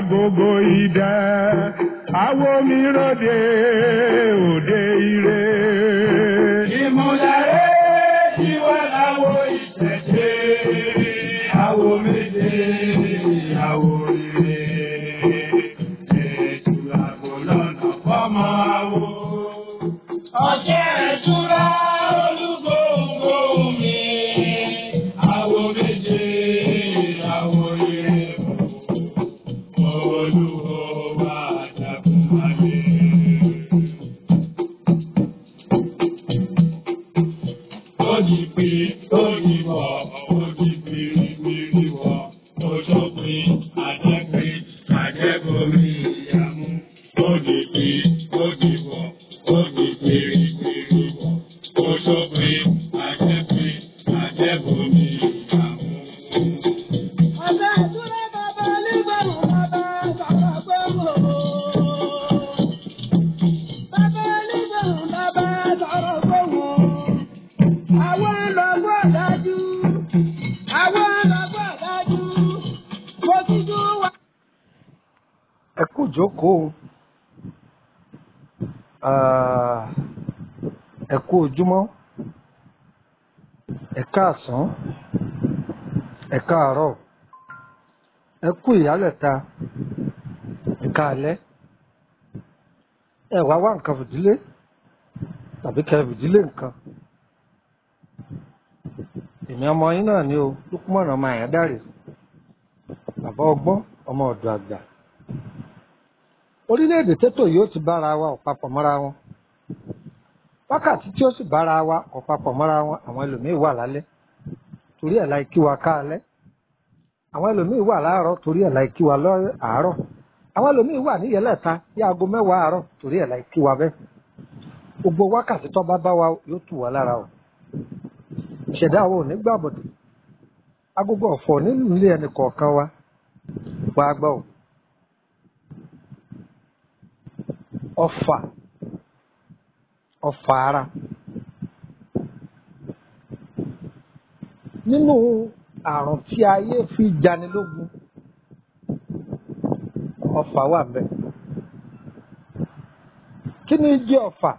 agogo idẹ awo mi ròde òde ire. ìmúlẹ̀ ìwà láwo ìṣẹ̀ṣe awo méje awo ire ètò àgbo lọ́nà fọ́mọ awo. ọ̀jẹ̀ ìtura olúgbòǹgbò mi awo méje awo ire olúwo bá dàbí ayé. Odi pé odi wọ̀ odi pèrèpèrè wọ̀ oṣooṣin àjẹpé àjẹbomi ìyàmú. Odi pé odi wọ̀ odi pèrèpèrè wọ̀ oṣooṣin àjẹpé àjẹbomi ìyàmú. Ọ̀sẹ̀ ìdúró bàbá onígbàrún bàbá bàbá gbọ́mọ̀. Bàbá onígbàrún bàbá sọ̀rọ̀ gbọ́mọ̀. Àwọn lọ́gbọ́ dájú, àwọn lọ́gbọ́ dájú, mo ti dún wá. Ẹ kú jókòó, ẹ kú ojúmọ́, ẹ káàsán, ẹ káàárọ̀, ẹ kú ìyálẹ̀ta, ẹ káalẹ́, ẹ wá wá nǹkan fìdílé tàbí kẹ fìdílé nǹkan. Èmi ọmọ yín náà ni o, Lúkúmọ̀nà ọmọ Àyándárè, bàbá ọgbọ́n ọmọ ọ̀dọ̀ àgbà. Orílẹ̀-èdè tètò yóò ti bára wa ọ̀pápọ̀ mọ́ra wọn. Wákàtí tí ó sì bára wa ọ̀pápọ̀ mọ́ra wọn, àwọn ẹlòmíín wà lálẹ́ torí ẹ̀ láì kí wa káalẹ́. Àwọn ẹlòmíín wà láàárọ̀ torí ẹ̀ láì kí wa àárọ̀. Àwọn ẹlòmíín wà ní ìyálẹ̀ta bí aago 10 àárọ̀ torí ẹ̀ láì kí wa bẹ́ẹ̀. Gbogbo wákàtí tó bá wa yóò tù wá lára o. Ìṣẹ̀dá wo ò ní gbàbọ̀dé. Agogo ọ̀fọ̀ nínú ilé ẹnì kọ̀ọ̀kan wa wá gbọ́ o. Ọfà ara nínú àrùn tí ayé fi janilógun, ọfà wà ńbẹ̀. Kí ni jẹ́ ọfà?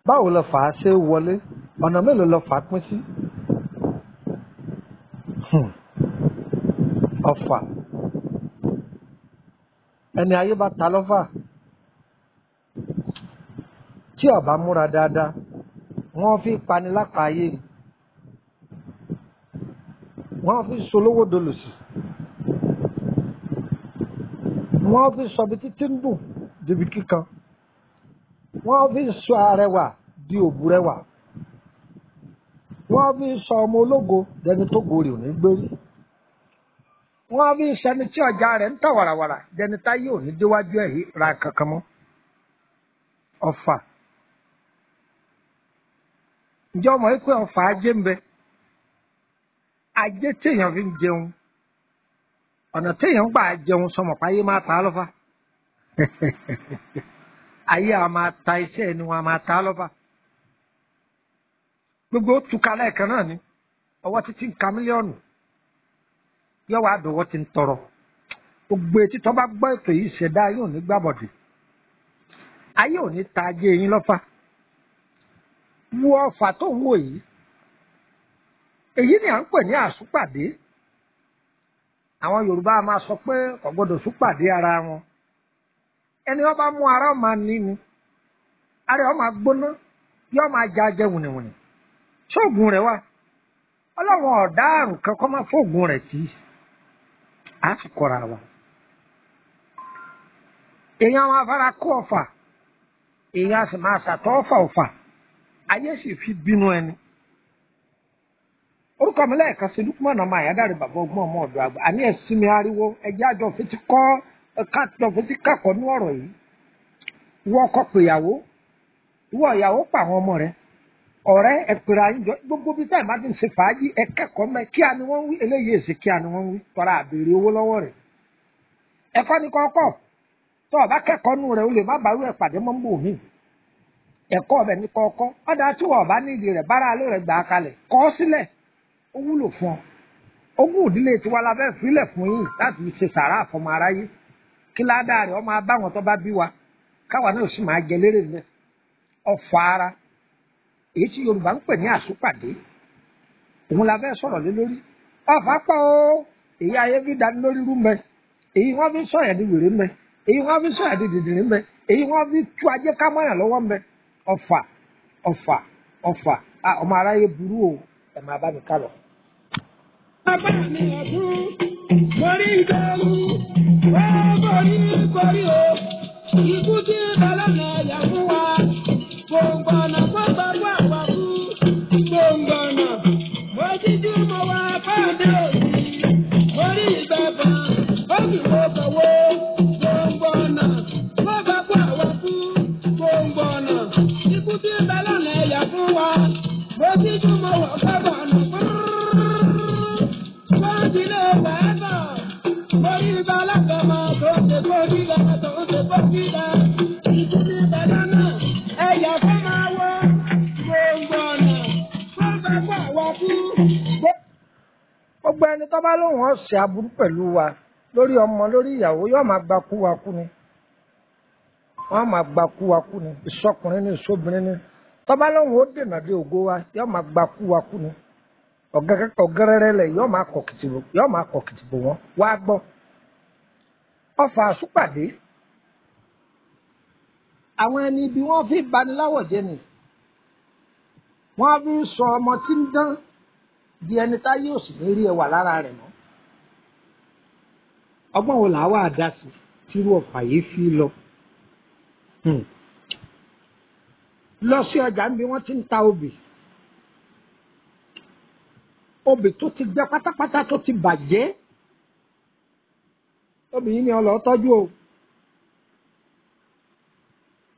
Báwo lọfà ṣe wọlé? Ọ̀nà mélòó lọfà pín sí? Ọfà ẹni ayé bá ta lọ́fà tí ó bá múra dáadáa, wọ́n fi pani lápá ayé ni, wọ́n fi solówó dolòsì, wọ́n fi sọ bí títí ń dùn débi kíkan, wọ́n fi sọ arẹwà di òbúrẹwà, wọ́n fi sọ ọmọ ológo dẹni tó gòrè òní gbérí, wọ́n fi sẹni tí ọjà rẹ̀ ń tà wàràwàrà dẹni táyé òní déwájú ẹ̀ ra kankan mọ́. Ọfà. Ǹjẹ́ ọmọ yìí pé ọfà ajé ń bẹ? Ajé téèyàn fi ń jẹun, ọ̀nà téèyàn gbà jẹun sọmọ páyé máa ta á lọ́fà. Ayé a máa ta iṣẹ́ ẹni wọn a máa ta á lọ́fà. Gbogbo túká lẹ́ẹ̀kan náà ni ọwọ́ títí ń ka mílíọ̀nù yóò wá dọ̀wọ́ ti ń tọrọ. Gbogbo etí tó bá gbọ́ ètò yìí ṣẹ̀dá ayé ò ní gbàbọ̀dé. Ayé ò ní ta ajé yín lọ́fà. Wo ọfà tó ń wò yìí, èyí ni à ń pè ní àsúpàdé. Àwọn Yorùbá máa sọ pé kò gbọdọ̀ súpàdé ara wọn. Ẹni ó bá mú ara ó máa ní ni, ara ó máa gbóná, yóò máa jẹ wùnìwùnì. Ṣóògùn rẹ̀ wà? Ọlọ́run ọ̀dá àrùn kan kọ́ máa fóògùn rẹ̀ tí a sì kọ́ra wa. Èèyàn máa fara kó ọfà, èèyàn sì máa ṣàtọ́ ọfà. Ayé sì fi bínú ẹni. Orúkọ mi lẹ́ẹ̀kan sí Lúkúmọ̀nà ọmọ Àyándárè, bàbá ọgbọ́n ọmọ ọ̀dọ̀ àgbà. Àní ẹ̀sìn mi ariwo ẹjẹ́ àjọ fetí kẹ́kọ̀ọ́ ní ọ̀rọ̀ yìí. Ìwọ ọkọ pè ìyàwó, ìwọ ìyàwó pa àwọn ọmọ rẹ̀. Ọ̀rẹ́ ẹ̀pẹ̀rẹ̀ àyíjọ gbogbo bí táì má ti ń ṣe fàájì ẹ̀kẹ́kọ̀ọ́ mẹ́ kí a ni wọ́n ń wí, eléyìí èsì kí a ni wọ́n ń wí, tọ́ra àbèrè owó lọ́wọ́ rẹ̀. Ẹ̀kọ́ ni kọ́kọ́ tó o bá kẹ́kọ̀ọ́ nù rẹ̀ o lè má bàrú ẹ̀ pàdé mọ́ ń bò mí. Ẹ̀kọ́ ọ̀bẹ ní kọ́kọ́ ọ̀dà tí wọ́n bá nídìí rẹ̀ bára alẹ́ rẹ̀ gbà á kalẹ̀ kọ́ sílẹ̀ ó wúlò fún ọ. ogún ìdílé tiwa la fẹ́ filẹ̀ fún yín láti ṣe sàrà àfọmọ aráyé kí ládàá rẹ̀ ọmọ abáwọn tó bá bí wa káwa náà sì máa jẹ lérè nílẹ̀ ọ̀fọ̀ ara èyí tí Yorùbá ń pè ní àsúpàdé òun la fẹ́ sọ̀rọ̀ lé lórí ọ̀fà pọ̀ o èyí ayé fi dání lórí rú mẹ́ èyí wọ́n fi sọ̀yà di wèrè mẹ́ èyí wọ́n fi sọ̀yà di dìdìrín mẹ́ èyí wọ́n fi tú ajé ká mọ́yàn lọ́wọ́ mẹ́ ọ̀fà ọ̀fà ọ̀fà ọmọ aráyé burú o ẹ̀ máa bá mi ká lọ. Bàbá mi ọ̀tún, mo rí ìdẹ́rù, borí o, ikú tí ìdálọ́nà ẹ̀yà fún wa, gbòǹgbọ̀nà kó gbàgbọ́ àpapọ̀, gbòǹgbọ̀nà, mo jíjú mo wá fáadé òsì, mo rí ìgbẹ̀fọ̀n, ó sì mo kọ̀wé, gbòǹgbọ̀nà, kó gbàgbọ́ àwọ̀kú, gbòǹgbọ̀nà, ikú tí ìdálọ́nà ẹ̀yà fún wa, mo jíjú mo wọ̀ gbẹ̀fọ̀nà ilé bàbá orí balàgbàmọ tó ṣe kórìíra tó ṣe kórìíra ìdílé bàbá náà ẹ̀yà fún máa wọ gbogbo ọ̀nà fún bàbá wa kú. gbogbo ẹni tó bá lóun ọ̀sẹ̀ aburú pẹ̀lú wa lórí ọmọ lórí ìyàwó yóò máa gba kú wa kú ni wọ́n máa gba kú wa kú ni ìsọkùnrin ni ìsọbìnrin ni tó bá lóun ó dènà dé ògo wa yóò máa gba kú wa kú ni ọ̀gẹ́rẹ́rẹ́ lẹ̀ yóò máa kọ̀ kìtìbò wọn wá gbọ́ ọfà àsúpàdé àwọn ẹni ibi wọ́n fi baniláwọ̀ jẹ́ ni wọ́n fi sọ ọmọ tí ń dán di ẹni tá yóò sì ní rí ẹwà lára rẹ̀ mọ́ ọgbọ́n wo làá wà dá sí tírú ọ̀fà yìí fi lọ sí ọjà níbi wọ́n ti ń ta obì tó ti gbẹ pátápátá tó ti bàjẹ́ obì yìí ni ọlọ́ tọ́jú o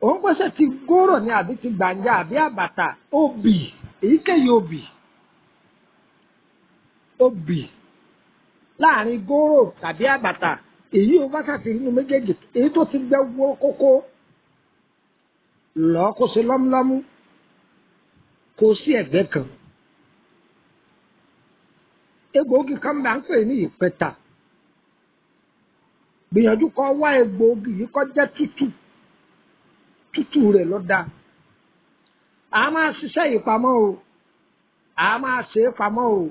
òun pèsè ti góró ni àbí ti gbàǹjà àbí àbàtà obì èyíkéyìí obì láàrin góró tàbí àbàtà èyí ò bá kàkiri nínú méjèèjì èyí tó ti gbẹ wọ kókó lọ kó ṣe lọ́múlọ́mú kó sí ẹ̀gbẹ́ kan. Egbòogi kan máa ń pè ní ìpẹta gbìyànjú kó wá egbòogi yìí kó jẹ́ tútù rẹ̀ ló dáa a máa ṣiṣẹ́ yìí pamọ́ o a máa ṣe é pamọ́ o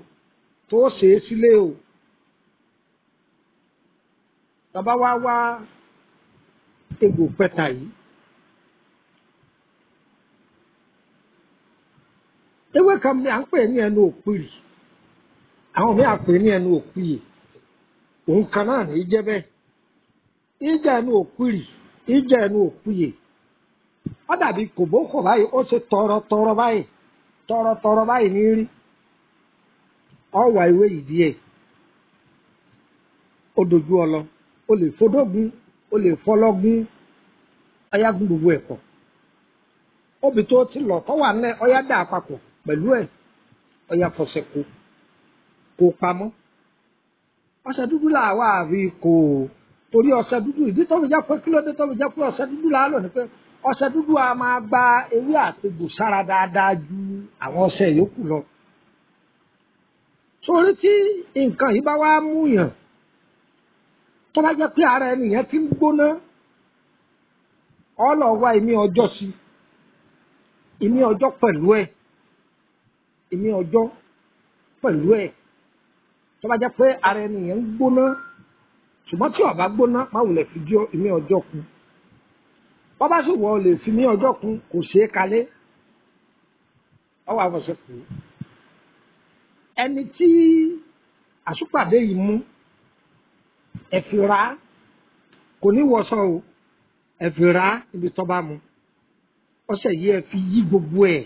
tó ṣe é sílé o tọ́ba wá egbò pẹta yìí ewé kan máa ń pè ní ẹnu òpìrì àwọn mi àpè ní ẹnu òpìyè òun kan náà ní í jẹ́ bẹ́ẹ̀ ìjà ẹnu òpìrì ìjà ẹnu òpìyè ó dàbí kòbókò báyìí ó ṣe tọrọ báyìí ní rí ọwà ìwé yìí díẹ̀ ó dojú ọlọ ó lè fọdọgún ó lè fọlọgún ọyágún gbogbo ẹ̀kọ́ obì tó ti lọ kọ wà nílẹ̀ ọyá dà papọ̀ pẹ̀lú ẹ̀ ọyá fọṣẹ kó pamọ́ ọṣẹ dúdú là wà rí kò torí ọṣẹ dúdú ìdí tó fi jẹ́ pé kí ló dé tó fi jẹ́ pé ọṣẹ dúdú là á lò ní pé ọṣẹ dúdú a máa gba ewé àtegbò sára dáadáa ju àwọn ọṣẹ yòókù lọ torí tí nǹkan yìí bá wá mú yàn tó bá jẹ́ pé ara ẹnìyẹn ti ń gbóná ọlọ́wà ìmí ọjọ́ sí ìmí ọjọ́ pẹ̀lú ẹ̀ tó bá jẹ́ pé ara ẹnìyẹn ń gbóná ṣùgbọ́n tí ó bá gbóná má wulẹ̀ fi jọ ìmí ọjọ́ kún wọ́n bá sì wọ́ lè fi ní ọjọ́ kún kò ṣeé kalẹ̀ ọwọ́ àfọ̀ṣẹ́ kù ẹni tí àsúpàdé yìí mú ẹ̀fìrà kò ní wọ́sọ o ẹ̀fìrà ibi tó bá mu ọṣẹ yìí ẹ fi yí gbogbo ẹ̀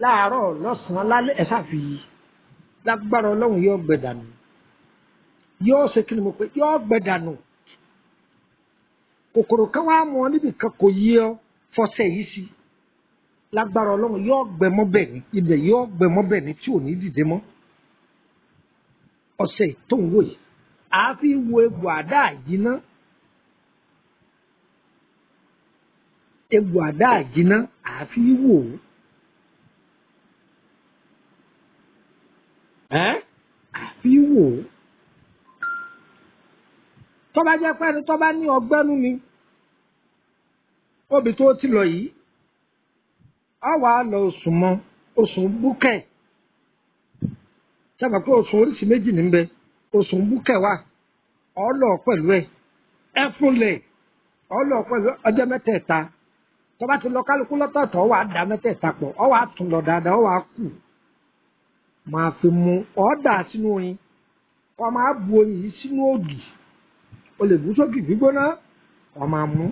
láàárọ̀ lọ́sàn-án lálẹ́ ẹ̀ ṣàfi yí lágbára ọlọ́run yóò gbẹ dànù yóò ṣe kí ni mo pé yóò gbẹ dànù kòkòrò kan wá mọ níbi kan kò yí ọ fọṣẹ yìí sí lágbára ọlọ́run yóò gbẹ mọ́bẹ̀ ní ibẹ̀ yóò gbẹ mọ́bẹ̀ ní tí ò ní dìde mọ́ ọṣẹ tó ń wò yìí àáfi wo egbò àdá àjìná àáfi wò ó àfi wò ó. Tó bá jẹ́ pé ẹni tó bá ní ọgbẹ́nu ni obì tó ti lọ yìí ọ wà á lọ oṣù mọ oṣù búkẹ́ sábà pé oṣù oríṣi méjì níbẹ̀ oṣù búkẹ́ wà ọ lọ pẹ̀lú ẹfúnlẹ̀ ọ lọ pẹ̀lú ọjọ́ mẹ́tẹ̀ẹ̀ta tó bá ti lọ kálukú lọ́tọ̀ọ̀tọ̀ ọ wà á dá mẹ́tẹ̀ẹ̀ta pọ̀ ọ wà á tún lọ dáadáa ọ wà á kù máa fi mu ọ dà sínú oyin ọ máa bu oyin yìí sínú ògì o lè bú sókè gbígbóná ọ máa mú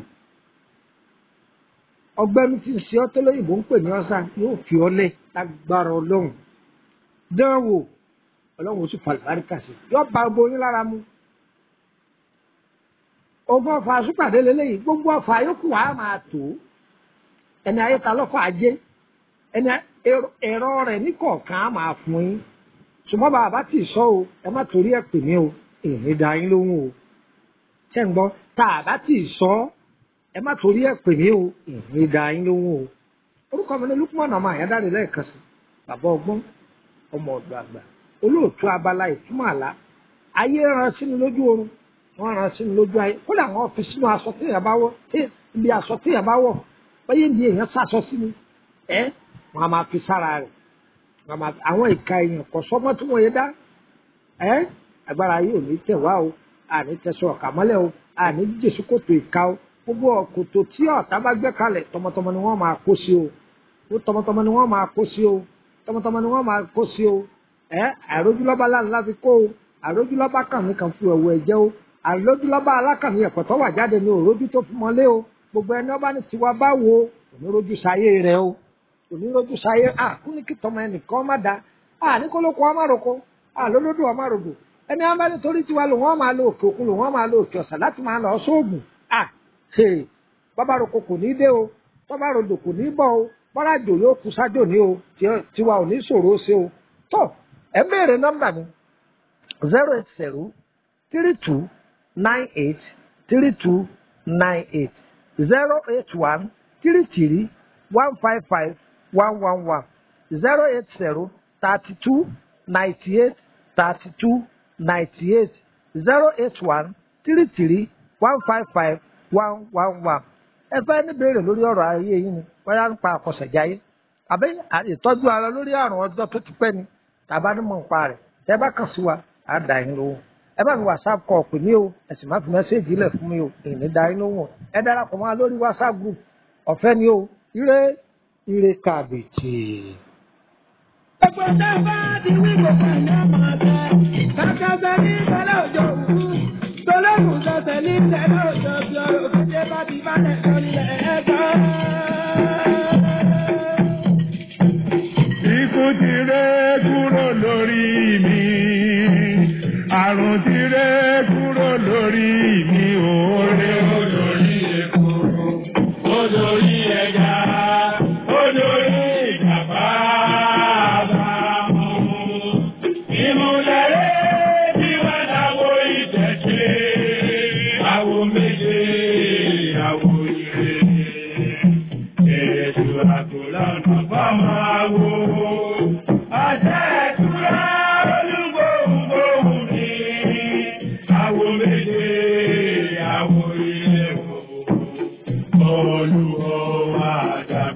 ọgbẹ́ni tí ń ṣe ọ́ tó lóyìnbó ń pè ní ọ̀sà yóò fi ọ́ lẹ̀ lágbára ọlọ́run dán wò ọlọ́run ó sì fàlùbáríkà sí yóò bá gbogbo yín lára mu ogun ọ̀fà àsúpàdé lélẹ́yìí gbogbo ọ̀fà yòókù wàá máa tó ẹni ayéta lọ́fà ajé ẹni ẹ̀rọ rẹ̀ ní kọ̀ọ̀kan á máa fún yín ṣùgbọ́n bàbá tí ì sọ o ẹ má torí ẹ̀ pè mí o èmi dá yín lóhùn o ṣé ń gbọ́ tá a bá tí ì sọ ẹ má torí ẹ̀ pè mí o èmi dá yín lóhùn o orúkọ mi ní Lukman ọmọ Àyádáre lẹ́ẹ̀kan sí bàbá ọgbọ́n ọmọ ọ̀dọ̀ àgbà olóòtú abala ìtumọ̀ àlá ayé ran sínú lójú oorun wọ́n ran sínú lójú ayé kódà wọ́n fi sínú aṣọ tí èèyàn bá wọ̀ ibi aṣọ tí èèyàn bá wọ̀ báyé ní èèyàn sàṣọ sí ni wọ́n á máa fi sára rẹ̀ àwọn ìka èèyàn kò sọ́mọ́ tí wọ́n yé dá agbára yìí ò ní tẹ̀ wá o àní tẹ̀sán ọ̀kà mọ́lẹ̀ o àní jésù kòtò ìka o gbogbo ọ̀kòtò tí ọ̀tá bá gbé kalẹ̀ tọmọtọmọ ni wọ́n máa kó sí o tọmọtọmọ ni wọ́n máa kó sí o tọmọtọmọ ni wọ́n máa kó sí o àìrójúlọ́ba láńlá fi kó o àìrójúlọ́ba kàn ní kan fún ẹ̀wọ̀ ẹ̀jẹ̀ o àìrójúlọ́ba alákànní ẹ̀kọ́ tó wà jáde ní òrójú tó fún mọ́lé o gbogbo ẹni ọba ní tiwa bá wo onírójú sáyé rẹ o onírójú sáyé kún ní kí tọmọ ẹnìkan má da ní kólókó ọmọ roko lólódò ọmọ rògbò ẹni wọn bá nítorí tiwa lò wọn máa lo òkè òkun lò wọn máa lo òkè ọ̀sà láti máa lọ sóògùn bàbá roko kò ní dé o bàbá rodò kò ní bọ̀ o bọ́lájò yóò kú sájò ní o tiwa ò ní ṣòro ó ṣe o tó ẹ béèrè nọ́mbà mi 08032983298 08133155111 08032983298 08133155111 ẹ fẹ́ ní béèrè lórí ọ̀rọ̀ ayé yín ni wọ́n yá ń pa àkọsẹ̀jáyé àbí ìtọ́jú ara lórí àrùn ọjọ́ tó ti pẹ́ ni tàbá ní mọ̀ nípa rẹ̀ ẹ bá kàn sí wa á dà yín lóhùn ẹ bá mi WhatsApp kọ pè mí o ẹ sì má fi mẹ́sẹ́ẹ̀jì ilẹ̀ fún mi o èmi dà yín lóhùn ẹ darapọ̀ mọ́ lórí WhatsApp group ọ̀fẹ́ ni o ire kàbìtì. Gbogbo sábà ti wí gbogbo ìyá máa bẹ kàkàtà ní ìbálẹ̀ òjò òkú tọ́lọ́gùn sọ̀tẹ̀ ní ìtẹ̀lẹ́ òjò bí ọ̀rọ̀ òkúté bá ti bá lẹ̀ sọ nílẹ̀ ẹ̀kọ́. Ikú ti ré kúrò lórí mi, àrùn ti ré kúrò lórí mi, òórè ó lórí epo, ó lórí ẹja, ó lórí ìjàpá àbámu. Ìmúlẹ̀rẹ́ tí wọ́n dáwọ́ ìtẹ̀kẹ́, àwo méje, àwo ire, ètò àkùlà ọ̀nà bá máa wò. Àjẹ́ ẹ̀túrá olúgbòhùngbòhùn ni, àwo méje, àwo ire wò, olúwo wà dàbí.